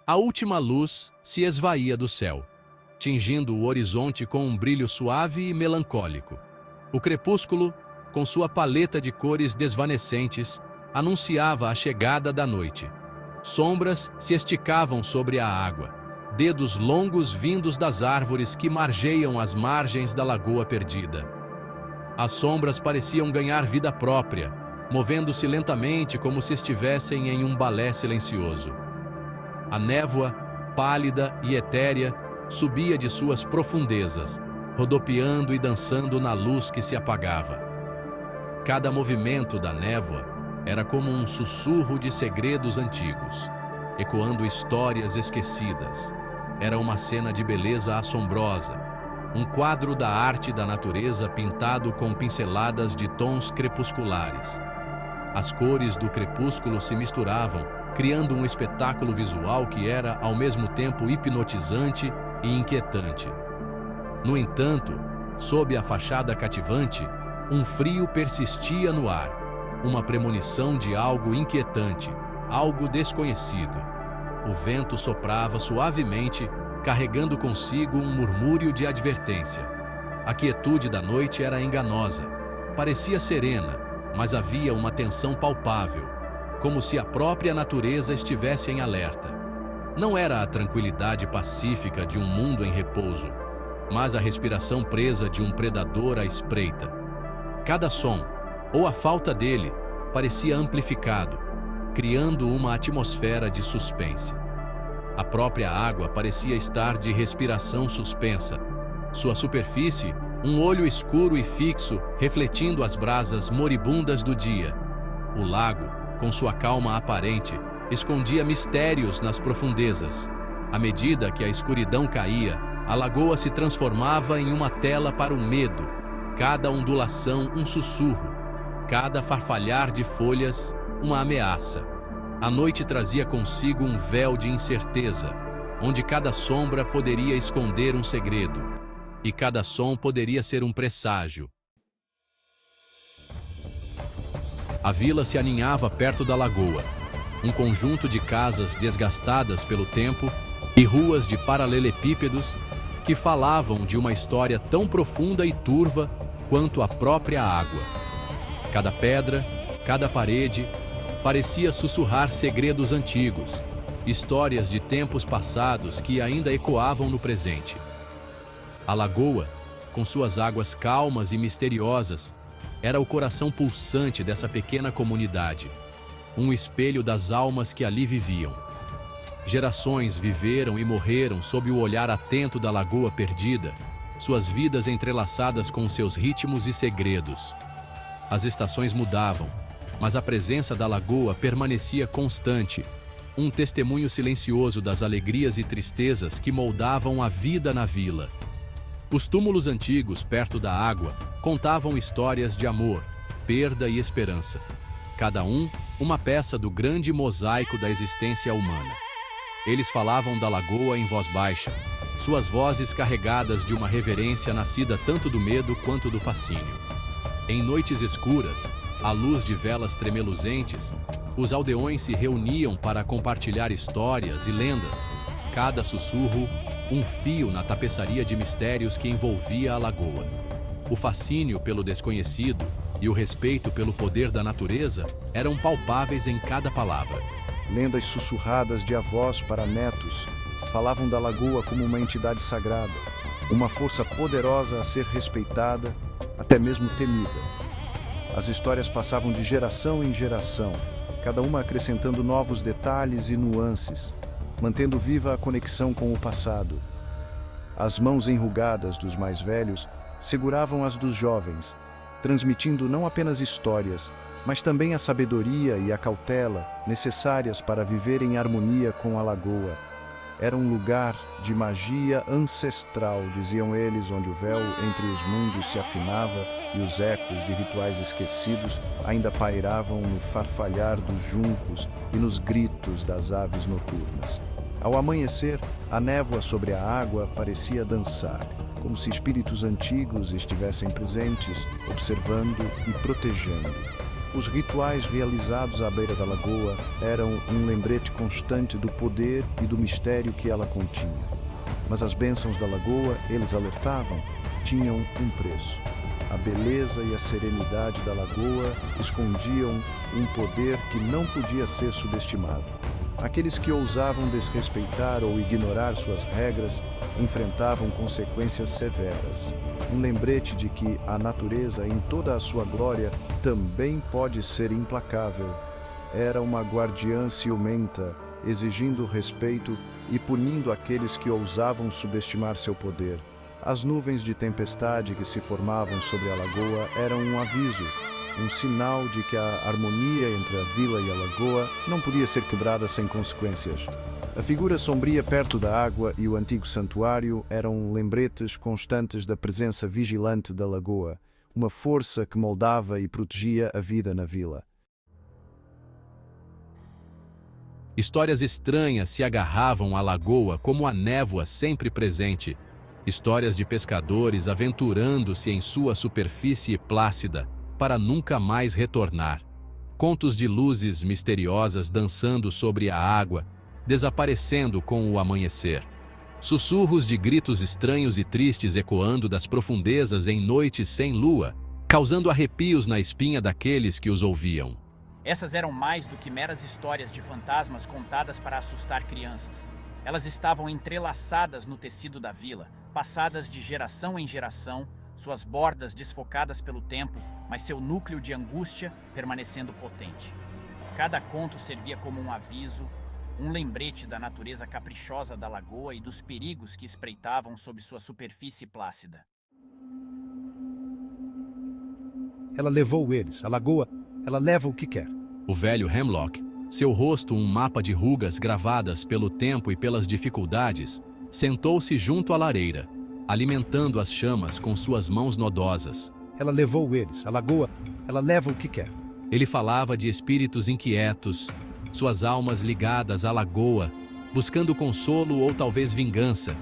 A última luz se esvaía do céu, tingindo o horizonte com um brilho suave e melancólico. O crepúsculo, com sua paleta de cores desvanecentes, anunciava a chegada da noite. Sombras se esticavam sobre a água, dedos longos vindos das árvores que margeiam as margens da lagoa perdida. As sombras pareciam ganhar vida própria, movendo-se lentamente como se estivessem em um balé silencioso. A névoa, pálida e etérea, subia de suas profundezas, rodopiando e dançando na luz que se apagava. Cada movimento da névoa era como um sussurro de segredos antigos, ecoando histórias esquecidas. Era uma cena de beleza assombrosa, um quadro da arte da natureza pintado com pinceladas de tons crepusculares. As cores do crepúsculo se misturavam, criando um espetáculo visual que era, ao mesmo tempo, hipnotizante e inquietante. No entanto, sob a fachada cativante, um frio persistia no ar, uma premonição de algo inquietante, algo desconhecido. O vento soprava suavemente, carregando consigo um murmúrio de advertência. A quietude da noite era enganosa, parecia serena, mas havia uma tensão palpável, como se a própria natureza estivesse em alerta. Não era a tranquilidade pacífica de um mundo em repouso, mas a respiração presa de um predador à espreita. Cada som, ou a falta dele, parecia amplificado, criando uma atmosfera de suspense. A própria água parecia estar de respiração suspensa. Sua superfície, um olho escuro e fixo, refletindo as brasas moribundas do dia. O lago, com sua calma aparente, escondia mistérios nas profundezas. À medida que a escuridão caía, a lagoa se transformava em uma tela para o medo, cada ondulação um sussurro, cada farfalhar de folhas uma ameaça. A noite trazia consigo um véu de incerteza, onde cada sombra poderia esconder um segredo, e cada som poderia ser um presságio. A vila se aninhava perto da lagoa, um conjunto de casas desgastadas pelo tempo e ruas de paralelepípedos que falavam de uma história tão profunda e turva quanto a própria água. Cada pedra, cada parede, parecia sussurrar segredos antigos, histórias de tempos passados que ainda ecoavam no presente. A lagoa, com suas águas calmas e misteriosas, era o coração pulsante dessa pequena comunidade, um espelho das almas que ali viviam. Gerações viveram e morreram sob o olhar atento da lagoa perdida, suas vidas entrelaçadas com seus ritmos e segredos. As estações mudavam, mas a presença da lagoa permanecia constante, um testemunho silencioso das alegrias e tristezas que moldavam a vida na vila. Os túmulos antigos perto da água contavam histórias de amor, perda e esperança. Cada um, uma peça do grande mosaico da existência humana. Eles falavam da lagoa em voz baixa, suas vozes carregadas de uma reverência nascida tanto do medo quanto do fascínio. Em noites escuras, à luz de velas tremeluzentes, os aldeões se reuniam para compartilhar histórias e lendas, cada sussurro um fio na tapeçaria de mistérios que envolvia a lagoa. O fascínio pelo desconhecido e o respeito pelo poder da natureza eram palpáveis em cada palavra. Lendas sussurradas de avós para netos falavam da lagoa como uma entidade sagrada, uma força poderosa a ser respeitada, até mesmo temida. As histórias passavam de geração em geração, cada uma acrescentando novos detalhes e nuances, mantendo viva a conexão com o passado. As mãos enrugadas dos mais velhos seguravam as dos jovens, transmitindo não apenas histórias, mas também a sabedoria e a cautela necessárias para viver em harmonia com a lagoa. Era um lugar de magia ancestral, diziam eles, onde o véu entre os mundos se afinava e os ecos de rituais esquecidos ainda pairavam no farfalhar dos juncos e nos gritos das aves noturnas. Ao amanhecer, a névoa sobre a água parecia dançar, como se espíritos antigos estivessem presentes, observando e protegendo. Os rituais realizados à beira da lagoa eram um lembrete constante do poder e do mistério que ela continha. Mas as bênçãos da lagoa, eles alertavam, tinham um preço. A beleza e a serenidade da lagoa escondiam um poder que não podia ser subestimado. Aqueles que ousavam desrespeitar ou ignorar suas regras enfrentavam consequências severas. Um lembrete de que a natureza, em toda a sua glória, também pode ser implacável. Era uma guardiã ciumenta, exigindo respeito e punindo aqueles que ousavam subestimar seu poder. As nuvens de tempestade que se formavam sobre a lagoa eram um aviso, um sinal de que a harmonia entre a vila e a lagoa não podia ser quebrada sem consequências. A figura sombria perto da água e o antigo santuário eram lembretes constantes da presença vigilante da lagoa, uma força que moldava e protegia a vida na vila. Histórias estranhas se agarravam à lagoa como a névoa sempre presente. Histórias de pescadores aventurando-se em sua superfície plácida para nunca mais retornar. Contos de luzes misteriosas dançando sobre a água, desaparecendo com o amanhecer. Sussurros de gritos estranhos e tristes ecoando das profundezas em noites sem lua, causando arrepios na espinha daqueles que os ouviam. Essas eram mais do que meras histórias de fantasmas contadas para assustar crianças. Elas estavam entrelaçadas no tecido da vila, passadas de geração em geração, suas bordas desfocadas pelo tempo, mas seu núcleo de angústia permanecendo potente. Cada conto servia como um aviso, um lembrete da natureza caprichosa da lagoa e dos perigos que espreitavam sob sua superfície plácida. Ela levou eles, a lagoa, ela leva o que quer. O velho Hemlock, seu rosto um mapa de rugas gravadas pelo tempo e pelas dificuldades, sentou-se junto à lareira, alimentando as chamas com suas mãos nodosas. Ela levou eles, a lagoa, ela leva o que quer. Ele falava de espíritos inquietos, suas almas ligadas à lagoa, buscando consolo ou talvez vingança.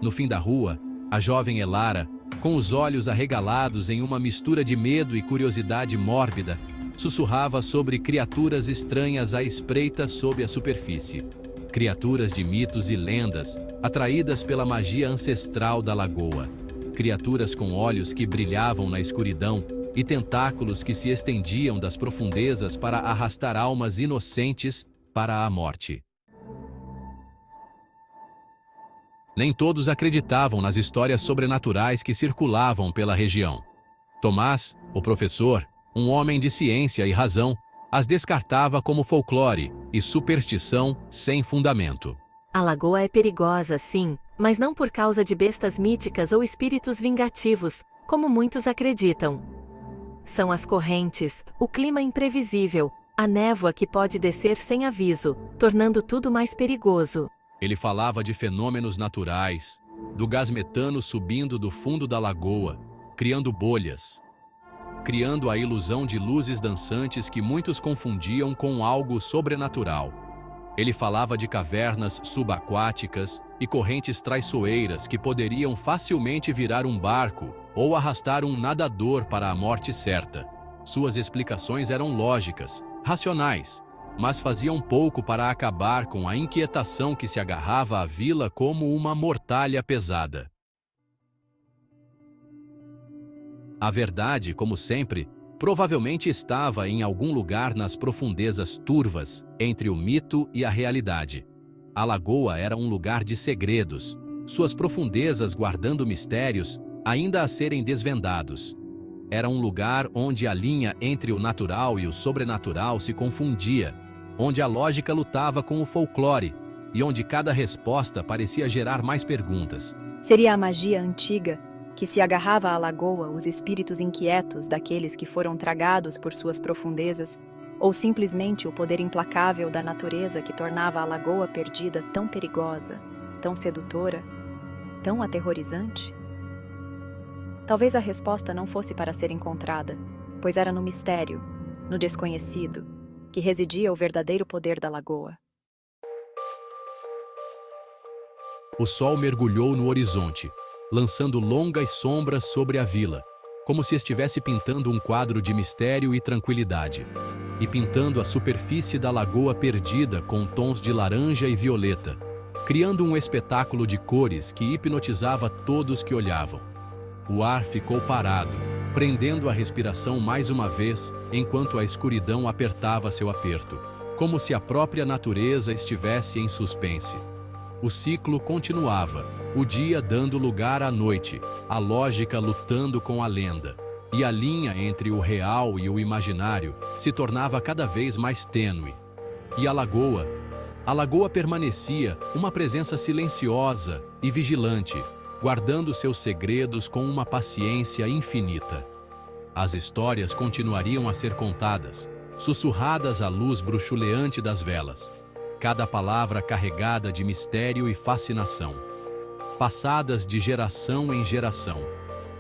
No fim da rua, a jovem Elara, com os olhos arregalados em uma mistura de medo e curiosidade mórbida, sussurrava sobre criaturas estranhas à espreita sob a superfície. Criaturas de mitos e lendas, atraídas pela magia ancestral da lagoa. Criaturas com olhos que brilhavam na escuridão e tentáculos que se estendiam das profundezas para arrastar almas inocentes para a morte. Nem todos acreditavam nas histórias sobrenaturais que circulavam pela região. Tomás, o professor, um homem de ciência e razão, as descartava como folclore e superstição sem fundamento. A lagoa é perigosa, sim, mas não por causa de bestas míticas ou espíritos vingativos, como muitos acreditam. São as correntes, o clima imprevisível, a névoa que pode descer sem aviso, tornando tudo mais perigoso. Ele falava de fenômenos naturais, do gás metano subindo do fundo da lagoa, criando bolhas, criando a ilusão de luzes dançantes que muitos confundiam com algo sobrenatural. Ele falava de cavernas subaquáticas e correntes traiçoeiras que poderiam facilmente virar um barco ou arrastar um nadador para a morte certa. Suas explicações eram lógicas, racionais, mas faziam pouco para acabar com a inquietação que se agarrava à vila como uma mortalha pesada. A verdade, como sempre, provavelmente estava em algum lugar nas profundezas turvas entre o mito e a realidade. A lagoa era um lugar de segredos, suas profundezas guardando mistérios ainda a serem desvendados. Era um lugar onde a linha entre o natural e o sobrenatural se confundia, onde a lógica lutava com o folclore e onde cada resposta parecia gerar mais perguntas. Seria a magia antiga que se agarrava à lagoa, os espíritos inquietos daqueles que foram tragados por suas profundezas, ou simplesmente o poder implacável da natureza que tornava a lagoa perdida tão perigosa, tão sedutora, tão aterrorizante? Talvez a resposta não fosse para ser encontrada, pois era no mistério, no desconhecido, que residia o verdadeiro poder da lagoa. O sol mergulhou no horizonte, lançando longas sombras sobre a vila. como se estivesse pintando um quadro de mistério e tranquilidade, e pintando a superfície da lagoa perdida com tons de laranja e violeta, criando um espetáculo de cores que hipnotizava todos que olhavam. O ar ficou parado, prendendo a respiração mais uma vez, enquanto a escuridão apertava seu aperto, como se a própria natureza estivesse em suspense. O ciclo continuava, o dia dando lugar à noite, a lógica lutando com a lenda, e a linha entre o real e o imaginário se tornava cada vez mais tênue. E a lagoa permanecia uma presença silenciosa e vigilante, guardando seus segredos com uma paciência infinita. As histórias continuariam a ser contadas, sussurradas à luz bruxuleante das velas, cada palavra carregada de mistério e fascinação. Passadas de geração em geração,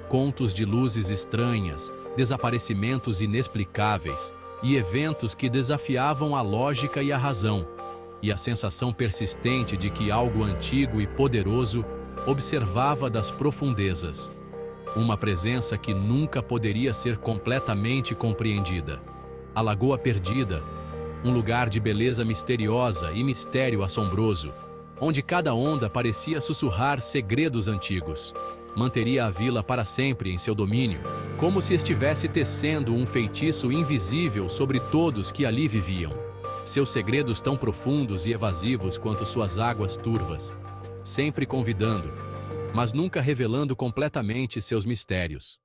contos de luzes estranhas, desaparecimentos inexplicáveis e eventos que desafiavam a lógica e a razão, e a sensação persistente de que algo antigo e poderoso observava das profundezas. Uma presença que nunca poderia ser completamente compreendida. A Lagoa Perdida, um lugar de beleza misteriosa e mistério assombroso, onde cada onda parecia sussurrar segredos antigos. Manteria a vila para sempre em seu domínio, como se estivesse tecendo um feitiço invisível sobre todos que ali viviam. Seus segredos tão profundos e evasivos quanto suas águas turvas, sempre convidando, mas nunca revelando completamente seus mistérios.